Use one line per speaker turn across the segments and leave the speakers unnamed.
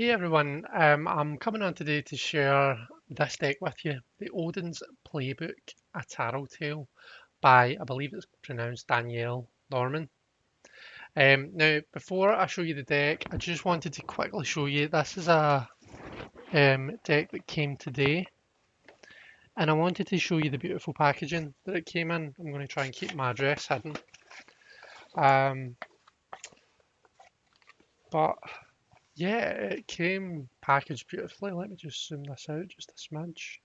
Hey everyone, I'm coming on today to share this deck with you, the Odin's Playbook, a Tarot Tale by, I believe it's pronounced Danielle Norman. Now, before I show you the deck, I just wanted to quickly show you, this is a deck that came today, and I wanted to show you the beautiful packaging that it came in. I'm going to try and keep my address hidden. Um, but yeah, it came packaged beautifully. Let me just zoom this out just a smidge.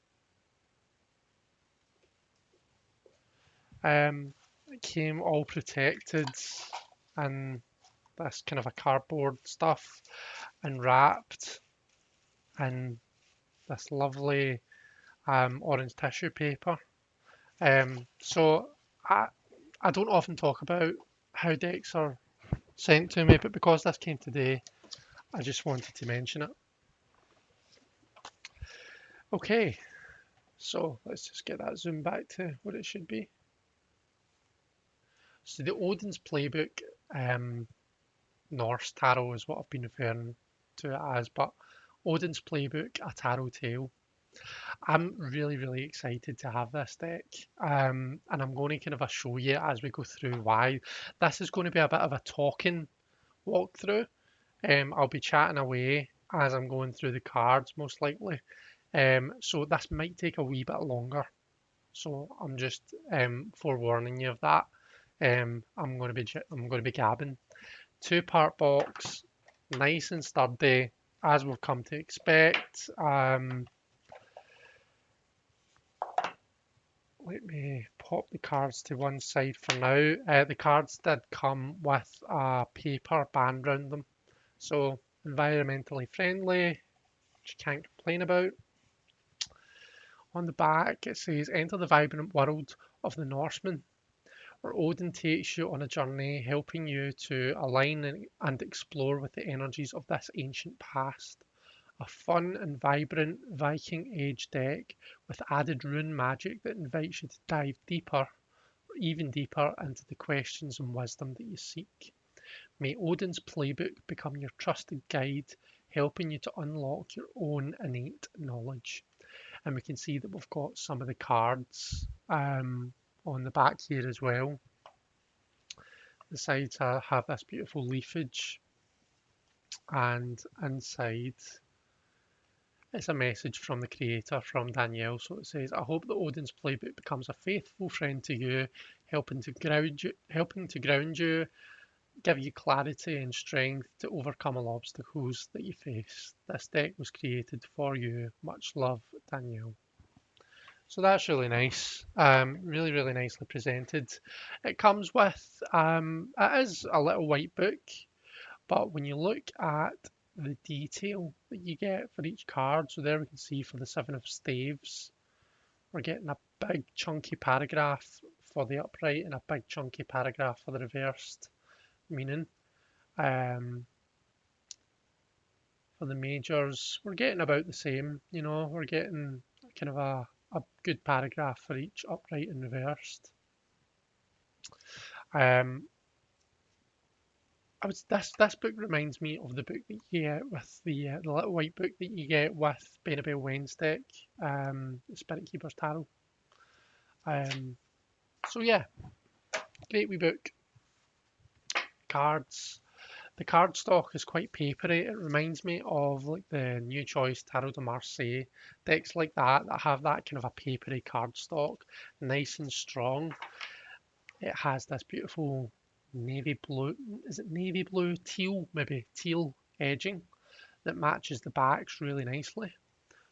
It came all protected in this kind of a cardboard stuff and wrapped in this lovely orange tissue paper. So I don't often talk about how decks are sent to me, but because this came today, I just wanted to mention it. Okay, so let's just get that zoom back to what it should be. So the Odin's Playbook, Norse Tarot is what I've been referring to it as, but Odin's Playbook, a Tarot Tale. I'm really excited to have this deck, and I'm going to kind of show you as we go through why. This is going to be a bit of a talking walkthrough. I'll be chatting away as I'm going through the cards, most likely. So this might take a wee bit longer. So I'm just forewarning you of that. I'm going to be gabbing. Two-part box, nice and sturdy, as we've come to expect. Let me pop the cards to one side for now. The cards did come with a paper band around them, so environmentally friendly, which you can't complain about. On the back, it says, "Enter the vibrant world of the Norsemen, where Odin takes you on a journey, helping you to align and explore with the energies of this ancient past. A fun and vibrant Viking Age deck with added rune magic that invites you to dive deeper, or even deeper, into the questions and wisdom that you seek. May Odin's Playbook become your trusted guide, helping you to unlock your own innate knowledge." And we can see that we've got some of the cards on the back here as well. The sides have this beautiful leafage, and inside it's a message from the creator, from Dani'el. So it says, "I hope that Odin's Playbook becomes a faithful friend to you, helping to ground you, give you clarity and strength to overcome all obstacles that you face. This deck was created for you. Much love, Daniel." So that's really nice. Really nicely presented. It comes with, it is a little white book, but when you look at the detail that you get for each card, so there we can see for the Seven of Staves, we're getting a big chunky paragraph for the upright and a big chunky paragraph for the reversed meaning. For the majors, we're getting about the same, we're getting kind of a good paragraph for each upright and reversed. This book reminds me of the book that you get with the little white book that you get with Benabel Wednesday, the Spirit Keeper's Tarot. So yeah, great wee book. Cards. The card stock is quite papery. It reminds me of like the New Choice Tarot de Marseille decks like that have that kind of a papery card stock, nice and strong. It has this beautiful navy blue, is it navy blue? Teal, maybe teal edging that matches the backs really nicely.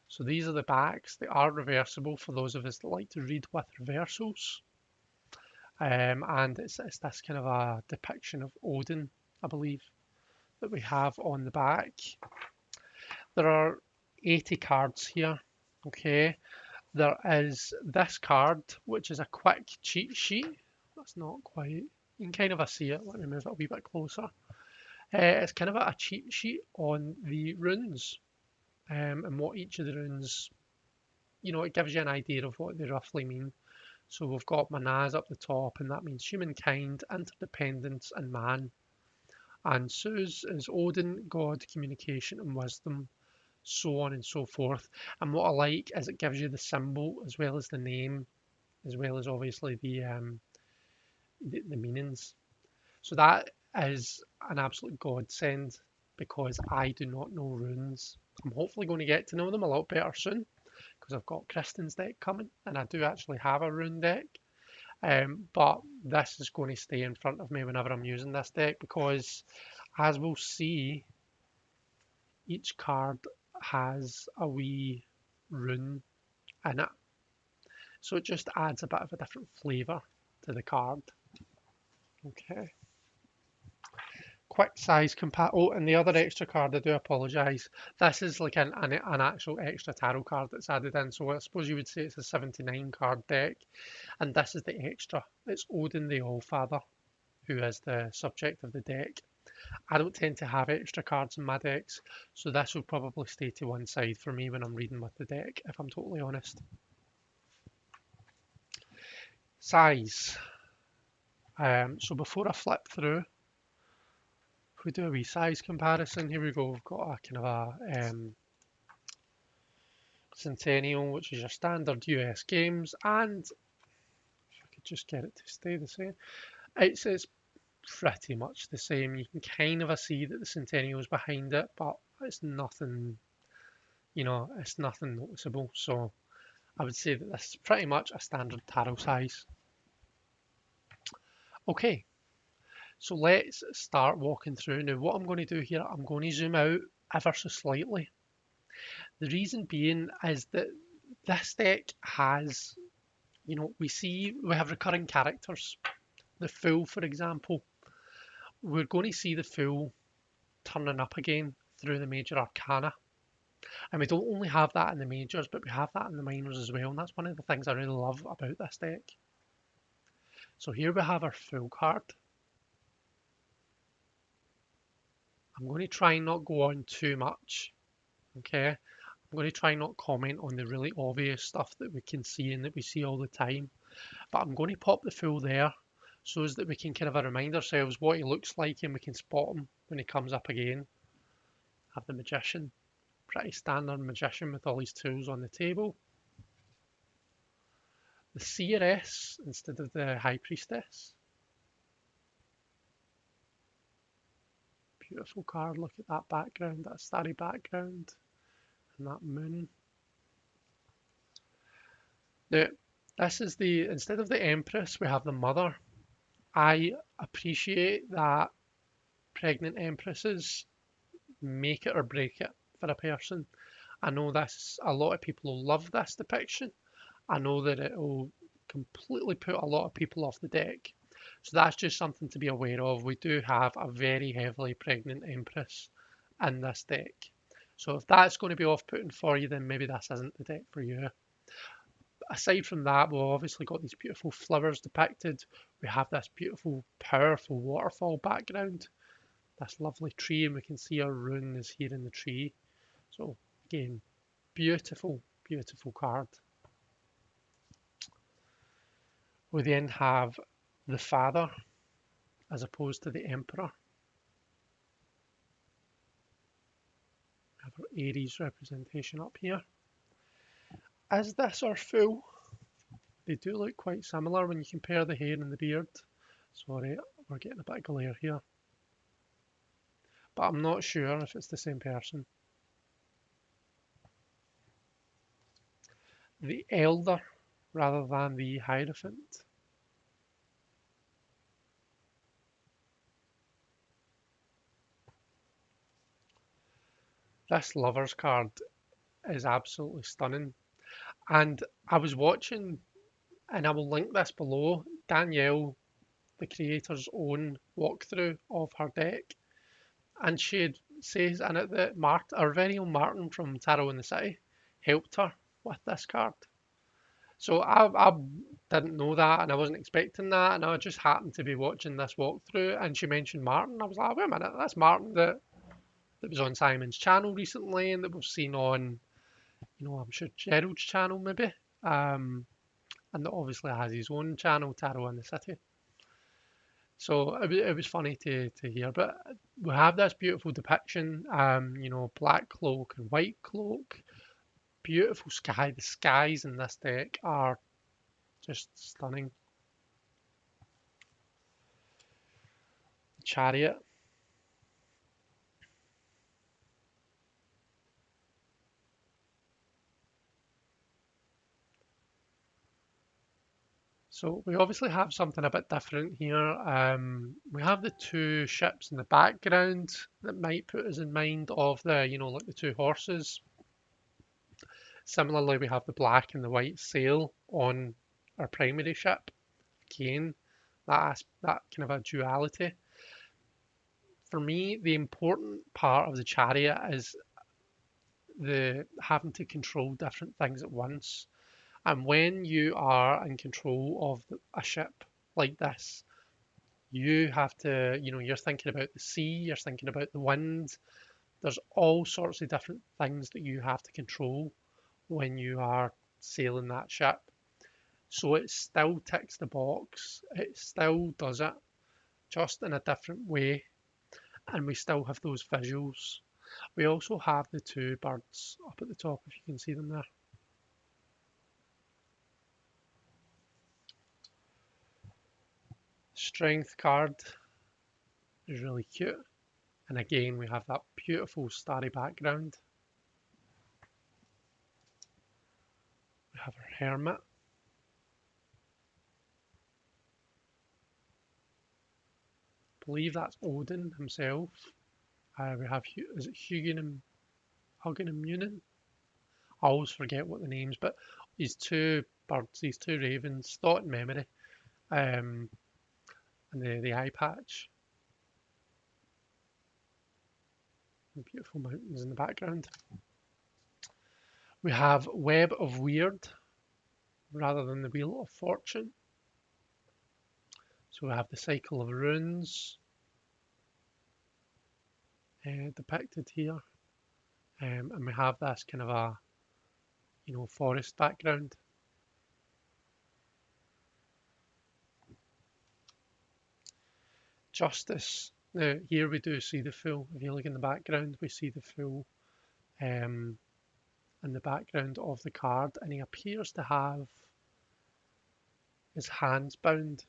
So these are the backs. They are reversible for those of us that like to read with reversals. And it's this kind of a depiction of Odin, I believe, that we have on the back. There are 80 cards here, okay? There is this card, which is a quick cheat sheet. That's not quite, you can kind of see it. Let me move it a wee bit closer. It's kind of a cheat sheet on the runes and what each of the runes, it gives you an idea of what they roughly mean. So we've got Manaz up the top, and that means humankind, interdependence, and man. And Sue's is Odin, God, communication, and wisdom, so on and so forth. And what I like is it gives you the symbol as well as the name, as well as obviously the meanings. So that is an absolute godsend because I do not know runes. I'm hopefully going to get to know them a lot better soon because I've got Kristen's deck coming and I do actually have a rune deck. But this is going to stay in front of me whenever I'm using this deck because, as we'll see, each card has a wee rune in it. So it just adds a bit of a different flavour to the card. Okay. Quick size compa. Oh, and the other extra card, I do apologise. This is like an actual extra tarot card that's added in. So I suppose you would say it's a 79 card deck. And this is the extra. It's Odin the Allfather, who is the subject of the deck. I don't tend to have extra cards in my decks, so this will probably stay to one side for me when I'm reading with the deck, if I'm totally honest. Size. So before I flip through, if we do a wee size comparison, here we go. We've got a kind of a Centennial, which is your standard US games, and if I could just get it to stay the same, it's pretty much the same. You can kind of see that the Centennial is behind it, but it's nothing, it's nothing noticeable. So I would say that this is pretty much a standard tarot size. Okay, so let's start walking through. Now, what I'm going to do here, I'm going to zoom out ever so slightly. The reason being is that this deck has, we have recurring characters. The Fool, for example, we're going to see the Fool turning up again through the major arcana. And we don't only have that in the majors, but we have that in the minors as well. And that's one of the things I really love about this deck. So here we have our Fool card. I'm going to try and not go on too much. Okay. I'm going to try and not comment on the really obvious stuff that we can see and that we see all the time. But I'm going to pop the Fool there so as that we can kind of remind ourselves what he looks like and we can spot him when he comes up again. Have the Magician. Pretty standard Magician with all his tools on the table. The Seeress instead of the High Priestess. Beautiful card. Look at that background, that starry background, and that moon. Now, this is instead of the Empress, we have the Mother. I appreciate that pregnant Empresses make it or break it for a person. I know a lot of people will love this depiction. I know that it will completely put a lot of people off the deck. So that's just something to be aware of. We do have a very heavily pregnant Empress in this deck. So if that's going to be off-putting for you, then maybe this isn't the deck for you. Aside from that, we've obviously got these beautiful flowers depicted. We have this beautiful, powerful waterfall background. This lovely tree, and we can see our rune is here in the tree. So again, beautiful, beautiful card. We then have the Father as opposed to the Emperor. We have our Aries representation up here. Is this our Fool? They do look quite similar when you compare the hair and the beard. Sorry, we're getting a bit of glare here. But I'm not sure if it's the same person. The Elder rather than the Hierophant. This Lovers card is absolutely stunning. And I was watching, and I will link this below, Dani'el, the creator's own walkthrough of her deck. And she says in it that our very own Martin from Tarot in the City helped her with this card. So I didn't know that and I wasn't expecting that, and I just happened to be watching this walkthrough and she mentioned Martin. I was like, wait a minute, that's Martin that was on Simon's channel recently and that we've seen on, I'm sure Gerald's channel maybe. And that obviously has his own channel, Tarot in the City. So it was funny to hear. But we have this beautiful depiction, you know, black cloak and white cloak, beautiful sky. The skies in this deck are just stunning. Chariot. So we obviously have something a bit different here. We have the two ships in the background that might put us in mind of the, you know, like the two horses. Similarly, we have the black and the white sail on our primary ship. Again, that kind of a duality. For me, the important part of the chariot is the having to control different things at once. And when you are in control of a ship like this, you have to, you know, you're thinking about the sea, you're thinking about the wind. There's all sorts of different things that you have to control when you are sailing that ship. So it still ticks the box, it still does it, just in a different way, and we still have those visuals. We also have the two birds up at the top, if you can see them there. Strength card is really cute. And again, we have that beautiful starry background. We have our hermit. I believe that's Odin himself. We have, is it Hugin and Hugin and Munin? I always forget what the names, but these two birds, these two ravens, thought in memory. Um, and the eye patch. And beautiful mountains in the background. We have Web of Weird rather than the Wheel of Fortune. So we have the cycle of runes depicted here. And we have this kind of a, you know, forest background. Justice. Now here we do see the full, if you look in the background, we see the full in the background of the card, and he appears to have his hands bound.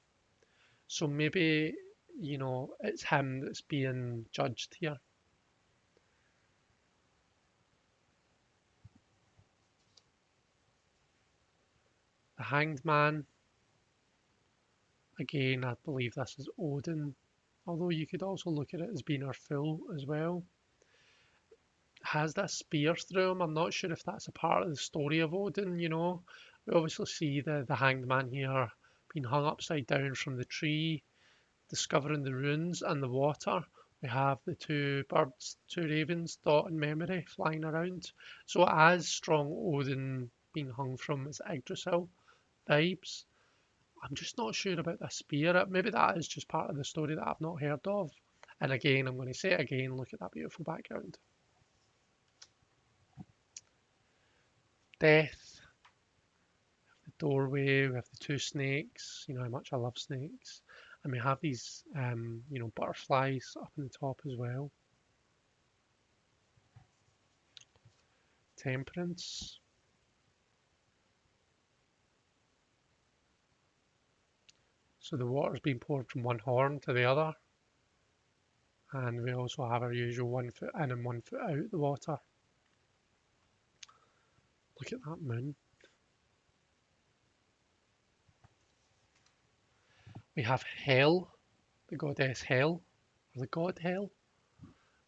So maybe, you know, it's him that's being judged here. The Hanged Man. Again, I believe this is Odin, although you could also look at it as being our fool as well. Has this spear through him. I'm not sure if that's a part of the story of Odin, you know. We obviously see the Hanged Man here being hung upside down from the tree, discovering the runes and the water. We have the two birds, two ravens, thought and memory flying around. So as strong Odin being hung from his Yggdrasil vibes. I'm just not sure about the spear. Maybe that is just part of the story that I've not heard of. And again, I'm going to say it again, look at that beautiful background. Death, the doorway, we have the two snakes, you know how much I love snakes. And we have these, you know, butterflies up in the top as well. Temperance. So the water's being poured from one horn to the other. And we also have our usual 1 foot in and 1 foot out the water. Look at that moon. We have Hel, the goddess Hel, or the god Hel,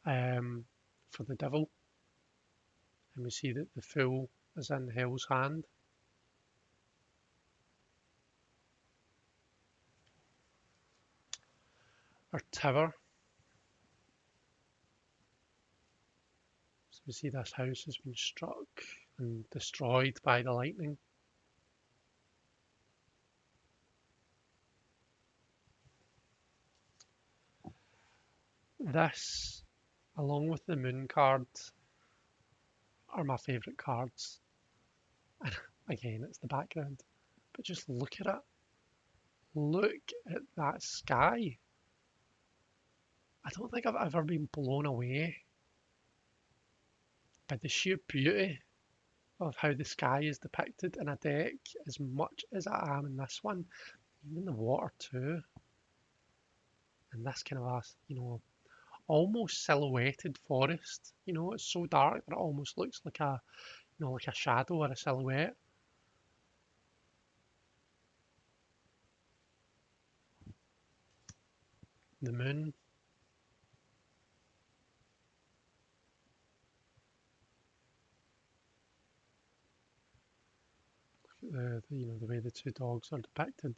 for the devil. And we see that the fool is in Hel's hand. Our tower. So we see this house has been struck and destroyed by the lightning. This, along with the moon card, are my favourite cards. And again, it's the background. But just look at it. Look at that sky. I don't think I've ever been blown away by the sheer beauty of how the sky is depicted in a deck as much as I am in this one. Even the water too. And this kind of a, almost silhouetted forest. It's so dark that it almost looks like like a shadow or a silhouette. The moon. The way the two dogs are depicted.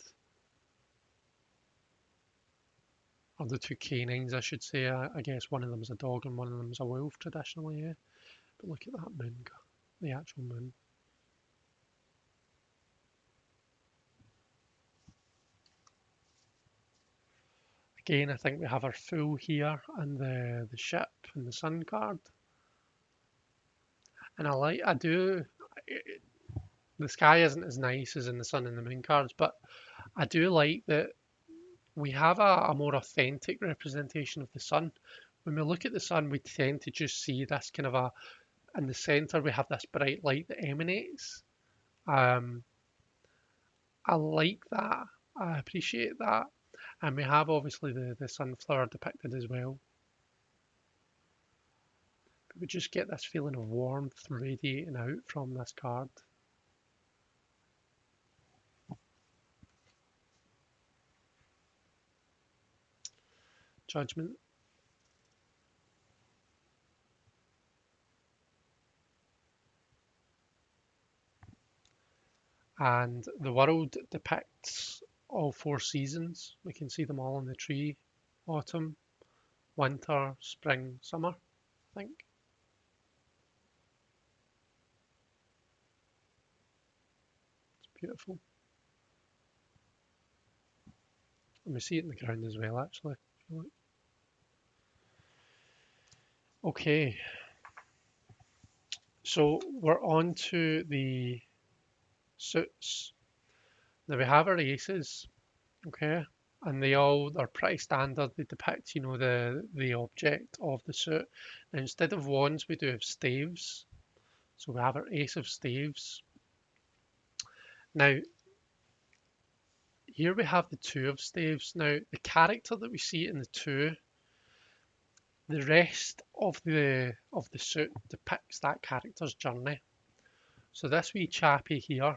Or the two canines, I should say. I guess one of them is a dog and one of them is a wolf traditionally, yeah. But look at that moon, the actual moon. Again, I think we have our fool here and the ship and the sun card. And I do, the sky isn't as nice as in the sun and the moon cards, but I do like that we have a more authentic representation of the sun. When we look at the sun, we tend to just see this kind of in the center, we have this bright light that emanates. I like that. I appreciate that. And we have obviously the sunflower depicted as well. But we just get this feeling of warmth radiating out from this card. Judgment. And the world depicts all four seasons. We can see them all on the tree. Autumn, winter, spring, summer, I think. It's beautiful. And we see it in the ground as well, actually. Okay. So we're on to the suits. Now we have our aces, okay, and they all are pretty standard. They depict, the object of the suit. Now instead of wands, we do have staves. So we have our ace of staves. Now here we have the two of staves. Now the character that we see in the two, the rest of the suit depicts that character's journey. So this wee chappie here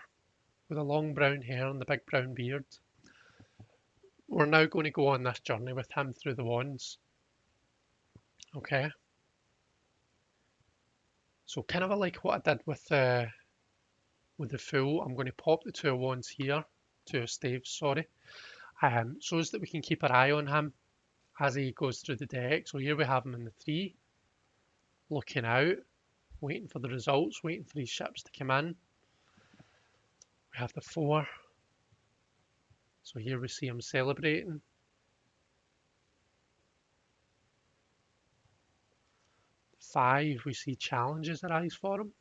with the long brown hair and the big brown beard, we're now going to go on this journey with him through the wands. Okay. So kind of like what I did with the fool, I'm going to pop the two of wands here, two of staves, sorry, so that we can keep our eye on him as he goes through the deck. So here we have him in the 3, looking out, waiting for the results, waiting for these ships to come in. We have the 4. So here we see him celebrating. The 5, we see challenges arise for him.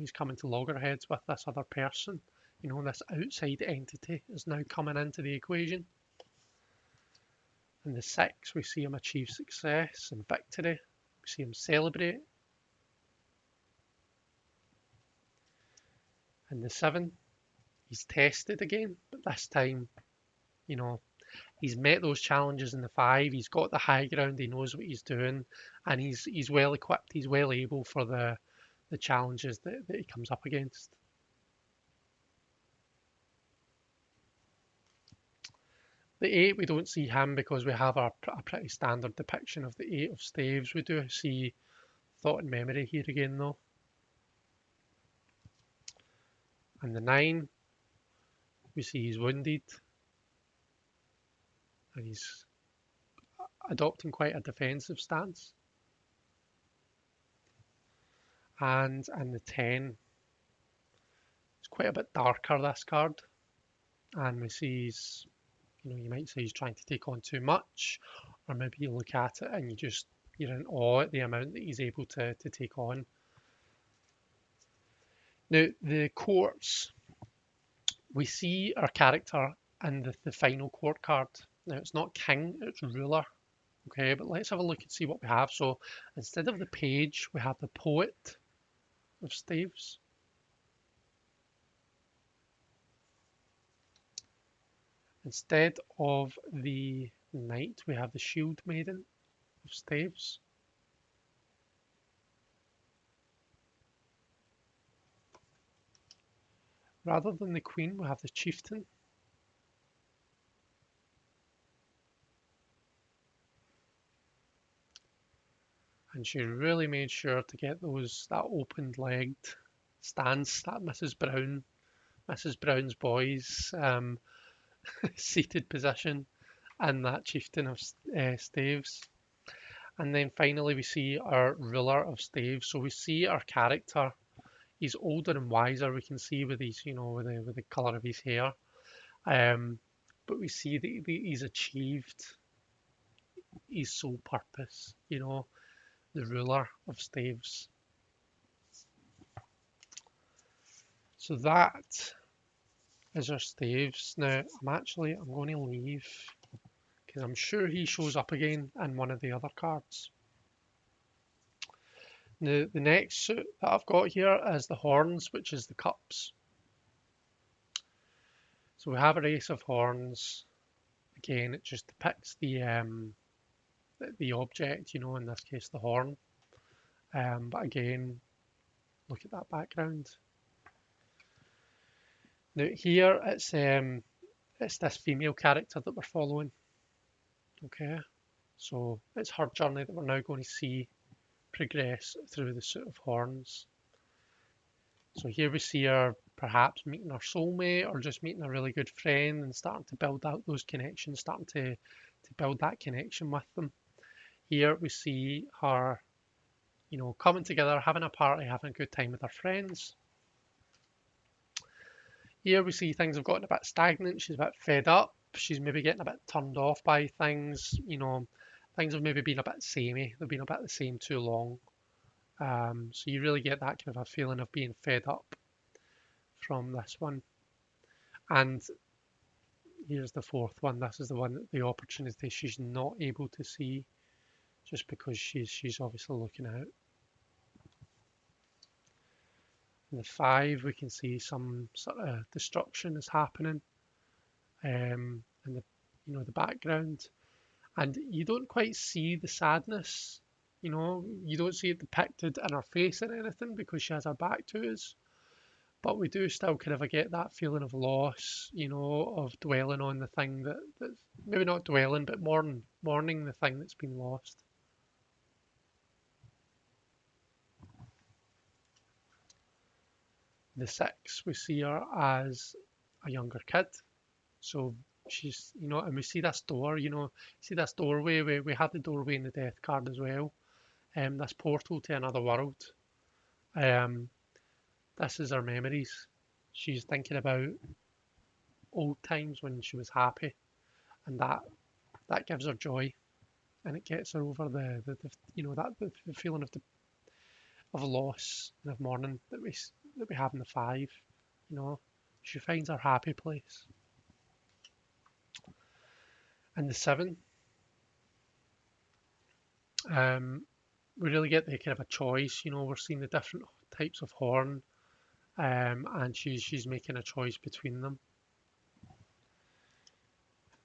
He's coming to loggerheads with this other person. This outside entity is now coming into the equation. In the 6, we see him achieve success and victory. We see him celebrate. In the 7, he's tested again, but this time, he's met those challenges in the 5. He's got the high ground. He knows what he's doing, and he's well equipped. He's well able for the challenges that he comes up against. The 8, we don't see him because we have a pretty standard depiction of the 8 of staves. We do see thought and memory here again though. And the 9, we see he's wounded and he's adopting quite a defensive stance. And in the 10, it's quite a bit darker, this card, and we see he's, you might say he's trying to take on too much, or maybe you look at it and you're in awe at the amount that he's able to take on. Now the courts, we see our character in the final court card. Now it's not king, it's ruler. Okay, but let's have a look and see what we have. So instead of the page, we have the poet of staves. Instead of the knight, we have the shield maiden of staves. Rather than the queen, we have the chieftain. And she really made sure to get that open-legged stance, that Mrs. Brown's boys seated position, and that chieftain of staves. And then finally we see our ruler of staves. So we see our character. He's older and wiser. We can see with his, with the color of his hair. But we see that he's achieved his sole purpose. The ruler of staves. So that is our staves. Now I'm going to leave because I'm sure he shows up again in one of the other cards. Now the next suit that I've got here is the horns, which is the cups. So we have a ace of horns. Again, it just depicts the object, in this case the horn. But again, look at that background. Now here it's this female character that we're following. Okay, so it's her journey that we're now going to see progress through the suit of horns. So here we see her perhaps meeting her soulmate or just meeting a really good friend and starting to build out those connections, starting to build that connection with them. Here we see her, coming together, having a party, having a good time with her friends. Here we see things have gotten a bit stagnant. She's a bit fed up. She's maybe getting a bit turned off by things. Things have maybe been a bit samey. They've been a bit the same too long. So you really get that kind of a feeling of being fed up from this one. And here's the fourth one. This is the one, the opportunity she's not able to see just because she's obviously looking out. In the 5, we can see some sort of destruction is happening in the background, and you don't quite see the sadness. You don't see it depicted in her face or anything because she has her back to us. But we do still kind of get that feeling of loss, of dwelling on the thing that's maybe not dwelling, but mourning the thing that's been lost. The 6, we see her as a younger kid. So she's, and we see this door, see this doorway. We have the doorway in the death card as well. This portal to another world. This is her memories. She's thinking about old times when she was happy, and that gives her joy, and it gets her over the feeling of loss and of mourning that we have in the 5. She finds her happy place. And the 7, we really get the kind of a choice. We're seeing the different types of horn, and she's making a choice between them.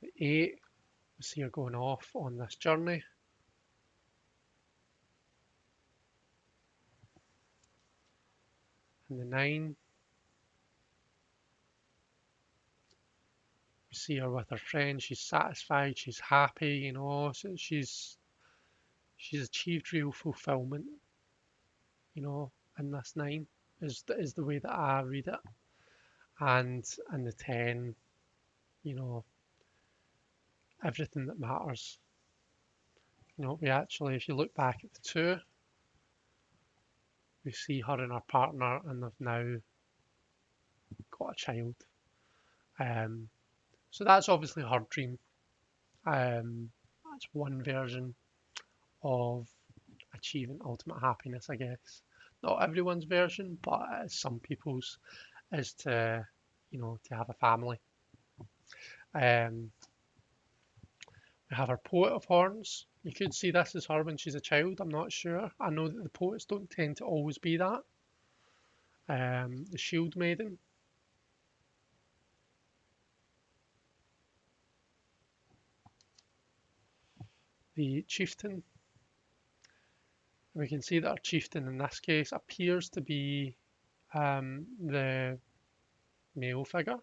The 8, we see her going off on this journey. And the 9, we see her with her friend. She's satisfied. She's happy. So she's achieved real fulfillment. In this 9 is the way that I read it. And the 10, everything that matters. We actually, if you look back at the 2, we see her and her partner, and they've now got a child. So that's obviously her dream. That's one version of achieving ultimate happiness, I guess. Not everyone's version, but some people's is to have a family. We have our Poet of Horns. You could see this as her when she's a child, I'm not sure. I know that the poets don't tend to always be that. The Shield Maiden. The Chieftain. We can see that our Chieftain in this case appears to be the male figure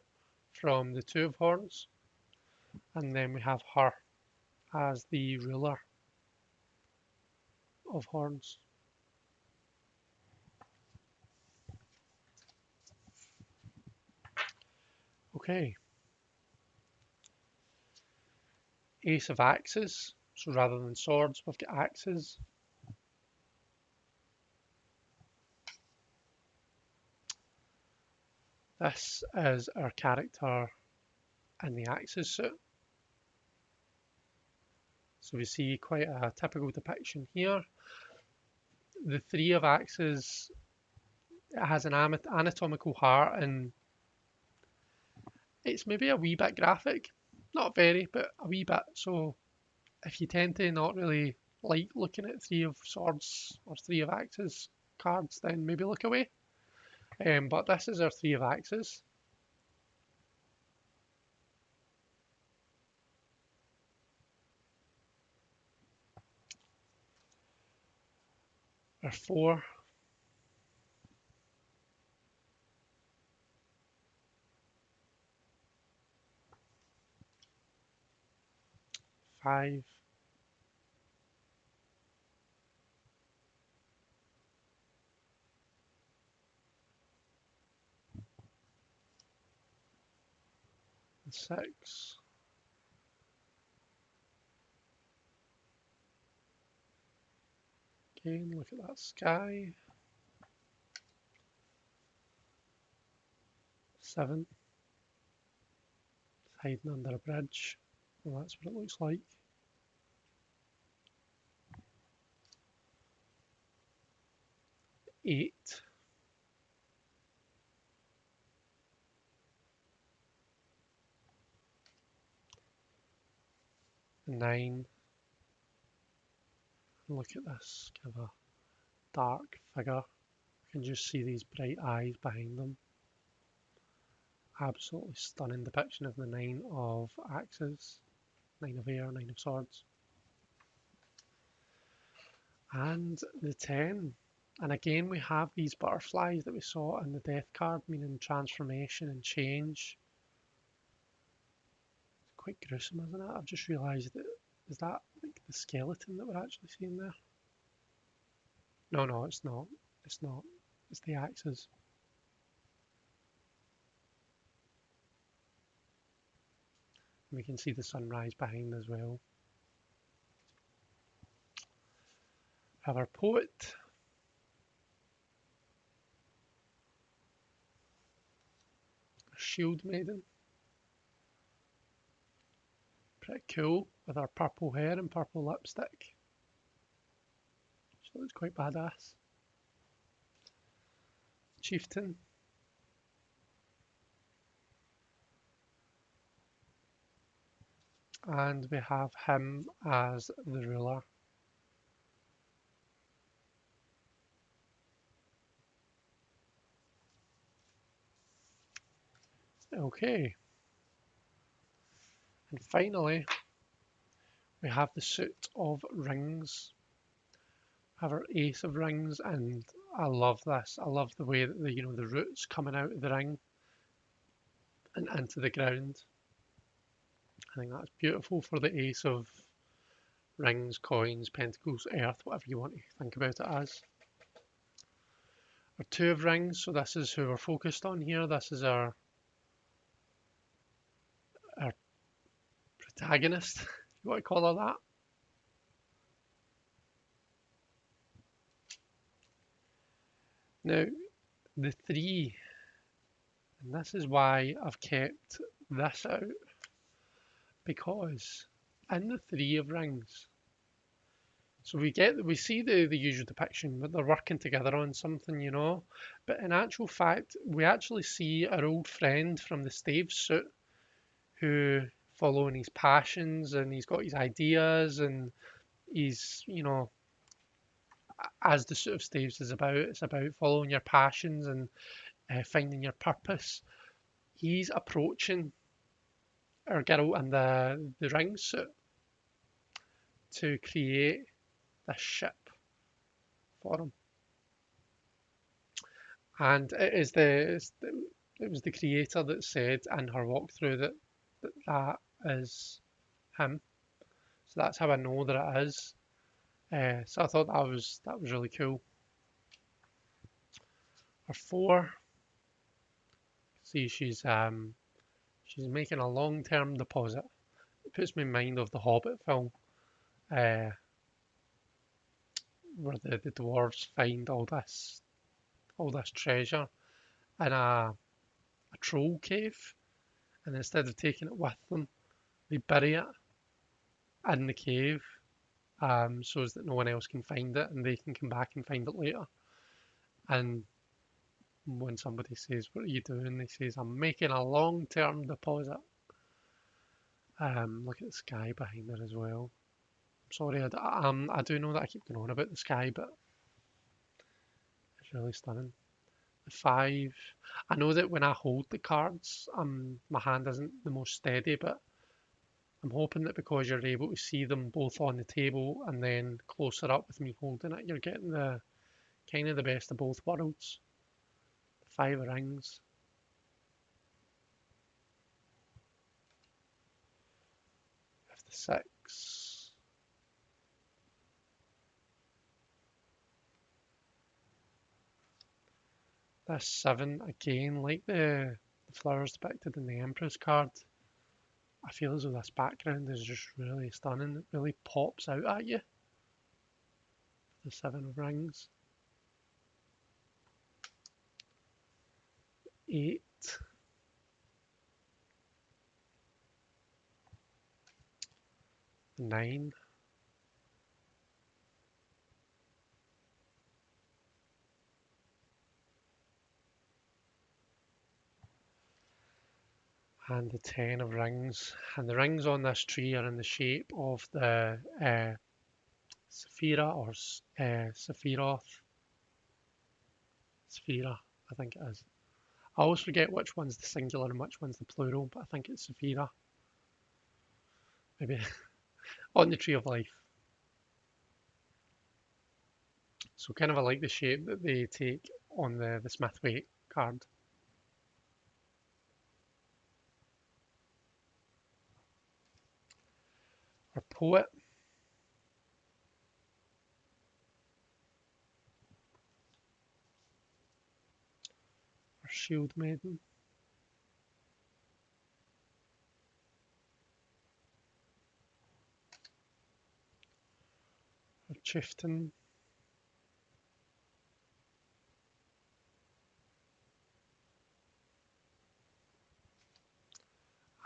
from the Two of Horns. And then we have her as the ruler of horns. Okay. Ace of Axes. So rather than swords, we've got axes. This is our character in the axes suit. So we see quite a typical depiction here. The Three of Axes, it has an anatomical heart, and it's maybe a wee bit graphic. Not very, but a wee bit. So if you tend to not really like looking at Three of Swords or Three of Axes cards, then maybe look away. But this is our Three of Axes. Our 4. 5. And 6. Again, look at that sky. 7. It's hiding under a bridge. Well, that's what it looks like. 8. 9. And look at this kind of a dark figure. You can just see these bright eyes behind them. Absolutely stunning depiction of the 9 of axes, 9 of air, 9 of swords. And the 10. And again, we have these butterflies that we saw in the death card, meaning transformation and change. It's quite gruesome, isn't it? I've just realised that, is that like the skeleton that we're actually seeing there? No, it's not. It's not. It's the axes. We can see the sunrise behind as well. Have our poet. Shield Maiden. Pretty cool with our purple hair and purple lipstick. She looks quite badass. Chieftain. And we have him as the ruler. Okay. And finally, we have the suit of rings. We have our ace of rings, and I love this. I love the way that the roots coming out of the ring and into the ground. I think that's beautiful for the ace of rings, coins, pentacles, earth, whatever you want to think about it as. Our 2 of rings, so this is who we're focused on here. This is our protagonist, if you want to call her that. Now, the 3, and this is why I've kept this out, because in the 3 of rings, so we see the usual depiction, but they're working together on something. But in actual fact, we actually see our old friend from the stave suit who following his passions, and he's got his ideas, and he's, you know, as the sort of staves is about, it's about following your passions and finding your purpose. He's approaching our girl in the ring suit to create this ship for him. And it was the creator that said in her walkthrough that is him. So that's how I know that it is. So I thought that was really cool. Her 4, see, she's making a long-term deposit. It puts me in mind of the Hobbit film, where the dwarves find all this treasure in a troll cave, and instead of taking it with them, they bury it in the cave, so as that no one else can find it, and they can come back and find it later. And when somebody says, "What are you doing?" they says, "I'm making a long-term deposit." Look at the sky behind her as well. I'm sorry, I do know that I keep going on about the sky, but it's really stunning. The 5, I know that when I hold the cards, my hand isn't the most steady, but I'm hoping that because you're able to see them both on the table and then closer up with me holding it, you're getting the kind of the best of both worlds. The 5 of rings. The 6. This 7, again, like the flowers depicted in the Empress card. I feel as though this background is just really stunning. It really pops out at you. The 7 of rings. 8. 9. And the 10 of rings. And the rings on this tree are in the shape of the Sephira or Sephiroth. Sephira, I think it is. I always forget which one's the singular and which one's the plural, but I think it's Sephira. Maybe on the Tree of Life. So kind of I like the shape that they take on the Smithwaite card. Our Poet. Our Shield Maiden. Our Chieftain.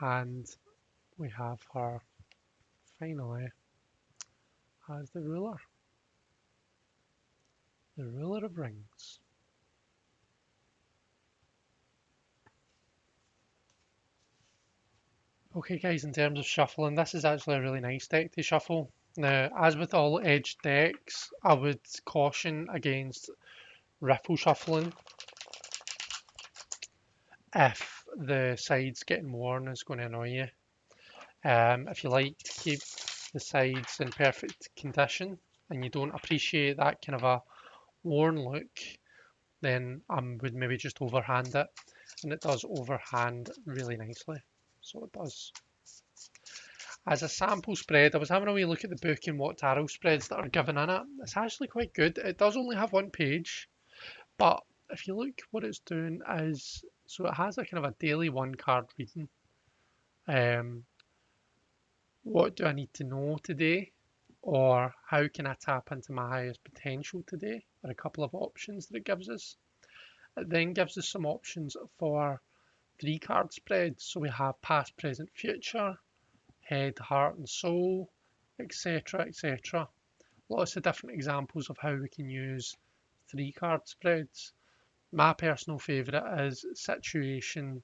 And we have her finally as the ruler. The ruler of rings. Okay guys, in terms of shuffling, this is actually a really nice deck to shuffle. Now, as with all edged decks, I would caution against riffle shuffling. If the sides getting worn is going to annoy you. If you like to keep the sides in perfect condition and you don't appreciate that kind of a worn look, then I would maybe just overhand it, and it does overhand really nicely. So it does. As a sample spread, I was having a wee look at the book and what tarot spreads that are given in it. It's actually quite good. It does only have 1 page, but if you look, what it's doing is, so it has a kind of a daily 1 card reading. What do I need to know today? Or how can I tap into my highest potential today? Are a couple of options that it gives us. It then gives us some options for 3 card spreads. So we have past, present, future, head, heart and soul, etc, etc. Lots of different examples of how we can use 3 card spreads. My personal favourite is situation,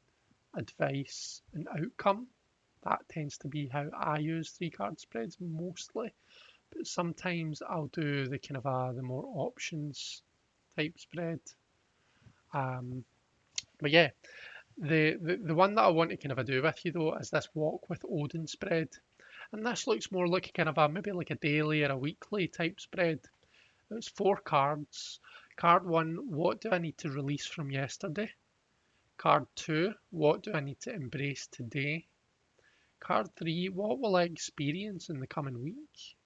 advice and outcome. that tends to be how I use 3 card spreads mostly. But sometimes I'll do the kind of the more options type spread. But yeah, the one that I want to kind of do with you though is this walk with Odin spread. And this looks more like kind of maybe like a daily or a weekly type spread. It's 4 cards. Card 1, what do I need to release from yesterday? Card 2, what do I need to embrace today? Card 3, what will I experience in the coming week?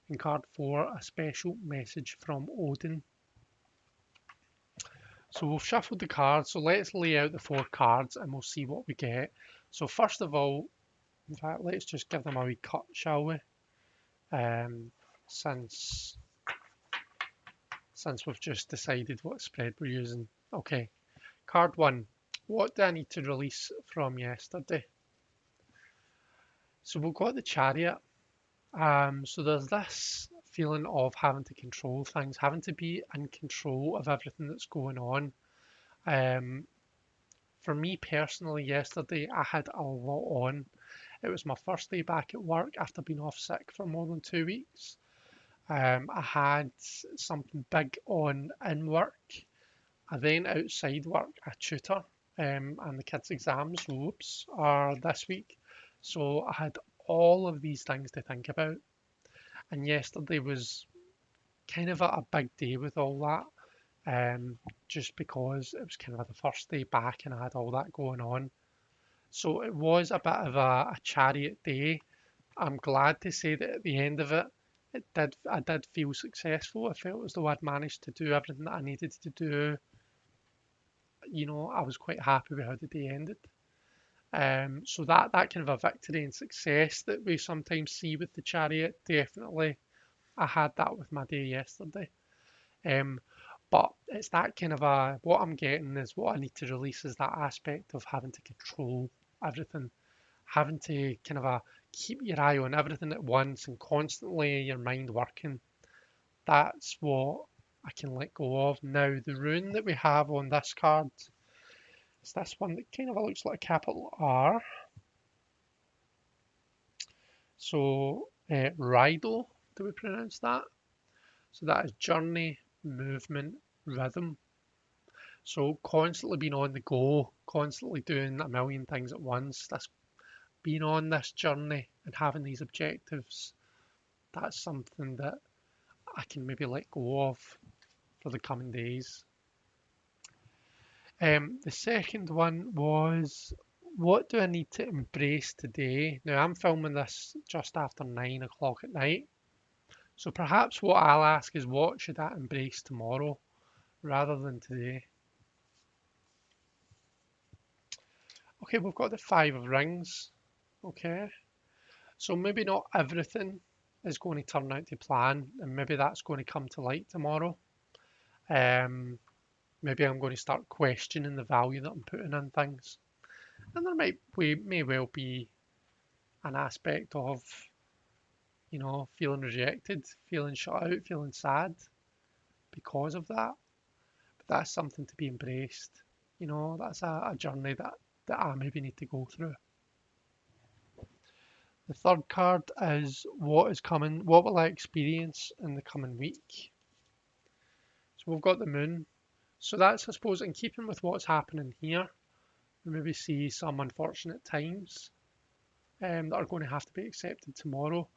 And card 4, a special message from Odin. So we've shuffled the cards, so let's lay out the 4 cards and we'll see what we get. So first of all, in fact, let's just give them a wee cut, shall we? Since we've just decided what spread we're using. Okay, card 1, what do I need to release from yesterday? So we've got the Chariot. So there's this feeling of having to control things, having to be in control of everything that's going on. For me personally, yesterday I had a lot on. It was my first day back at work after being off sick for more than 2 weeks. I had something big on in work. Then outside work, a tutor, and the kids' exams, whoops, are this week. So I had all of these things to think about. And yesterday was kind of a big day with all that, just because it was kind of the first day back and I had all that going on. So it was a bit of a chariot day. I'm glad to say that at the end of it, I did feel successful. I felt as though I'd managed to do everything that I needed to do. You know, I was quite happy with how the day ended. So that kind of a victory and success that we sometimes see with the chariot, definitely I had that with my day yesterday. But it's that kind of what I'm getting is what I need to release is that aspect of having to control everything, having to kind of keep your eye on everything at once and constantly your mind working. That's what I can let go of. Now, the rune that we have on this card is this one that kind of looks like a capital R. So, Rido, do we pronounce that? So that is journey, movement, rhythm. So constantly being on the go, constantly doing a million things at once. That's being on this journey and having these objectives. That's something that I can maybe let go of for the coming days. The second one was, what do I need to embrace today? Now I'm filming this just after 9 o'clock at night. So perhaps what I'll ask is, what should I embrace tomorrow rather than today? Okay, we've got the 5 of rings. Okay, so maybe not everything is going to turn out to plan, and maybe that's going to come to light tomorrow. Maybe I'm going to start questioning the value that I'm putting in things. And there may well be an aspect of, you know, feeling rejected, feeling shut out, feeling sad because of that. But that's something to be embraced. You know, that's a journey that I maybe need to go through. The third card is, what is coming, what will I experience in the coming week? So we've got the moon. So that's, I suppose, in keeping with what's happening here, we maybe see some unfortunate times that are going to have to be accepted tomorrow.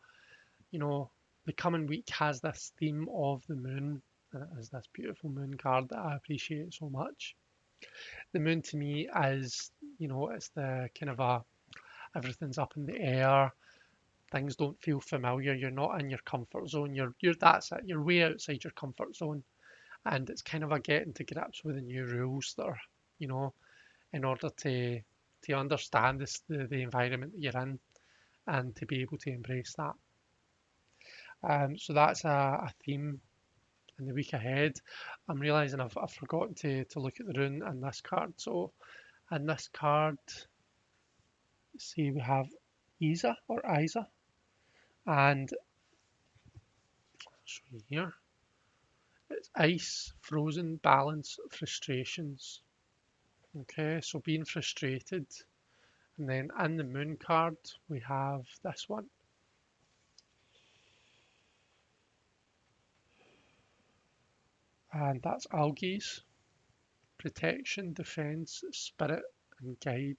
You know, the coming week has this theme of the moon, and it is this beautiful moon card that I appreciate so much. The moon to me is, you know, it's the kind of everything's up in the air. Things don't feel familiar. You're not in your comfort zone. You're that's it. You're way outside your comfort zone, and it's kind of a getting to grips with the new rules that are, you know, in order to understand the environment that you're in and to be able to embrace that. So that's a theme in the week ahead. I'm realizing I've forgotten to look at the rune in this card. So in this card, see we have Isa or Isa, and I'll show you here. It's ice, frozen, balance, frustrations. Okay, so being frustrated And then in the moon card, we have this one. And that's Algae's protection, defense, spirit, and guide.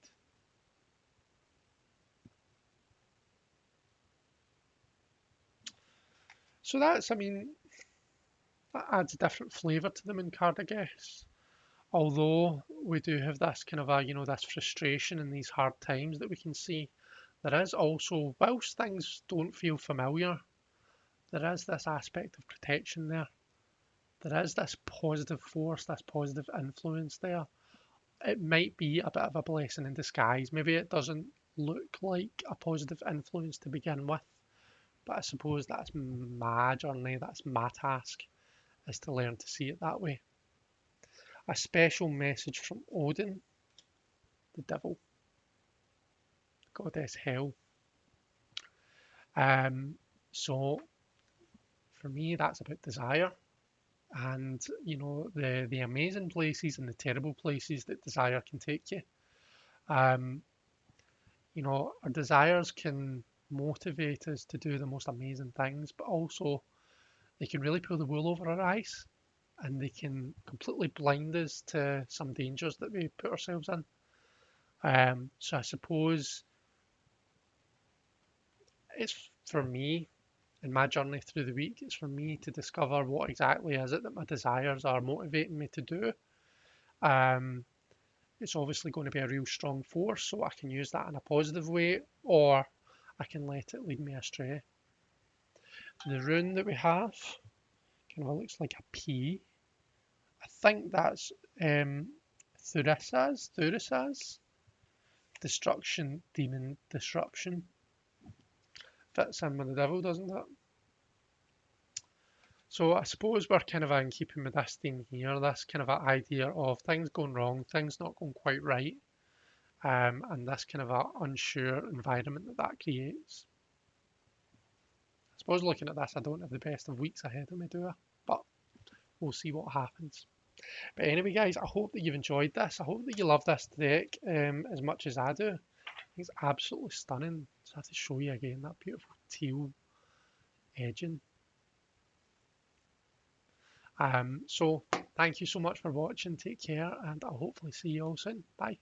So that's, I mean, that adds a different flavour to the moon card, I guess. Although we do have this kind of this frustration in these hard times that we can see, there is also, whilst things don't feel familiar, there is this aspect of protection there. There is this positive force, this positive influence there. It might be a bit of a blessing in disguise. Maybe it doesn't look like a positive influence to begin with, but I suppose that's my journey, that's my task, is to learn to see it that way. A special message from Odin, the devil, goddess hell. So for me, that's about desire, and the amazing places and the terrible places that desire can take you. Um, our desires can motivate us to do the most amazing things, but also they can really pull the wool over our eyes, and they can completely blind us to some dangers that we put ourselves in. So I suppose it's for me in my journey through the week, it's for me to discover what exactly is it that my desires are motivating me to do. Um, it's obviously going to be a real strong force, so I can use that in a positive way, or I can let it lead me astray. The rune that we have kind of looks like a P. I think that's Thurisaz, destruction, demon, disruption. Fits in with the devil, doesn't it? So I suppose we're kind of in keeping with this theme here, this kind of an idea of things going wrong, things not going quite right, and this kind of an unsure environment that creates. I suppose looking at this, I don't have the best of weeks ahead of me, do I? But we'll see what happens. But anyway, guys, I hope that you've enjoyed this. I hope that you love this deck as much as I do. I think it's absolutely stunning. So I have to show you again that beautiful teal edging. So thank you so much for watching. Take care, and I'll hopefully see you all soon. Bye.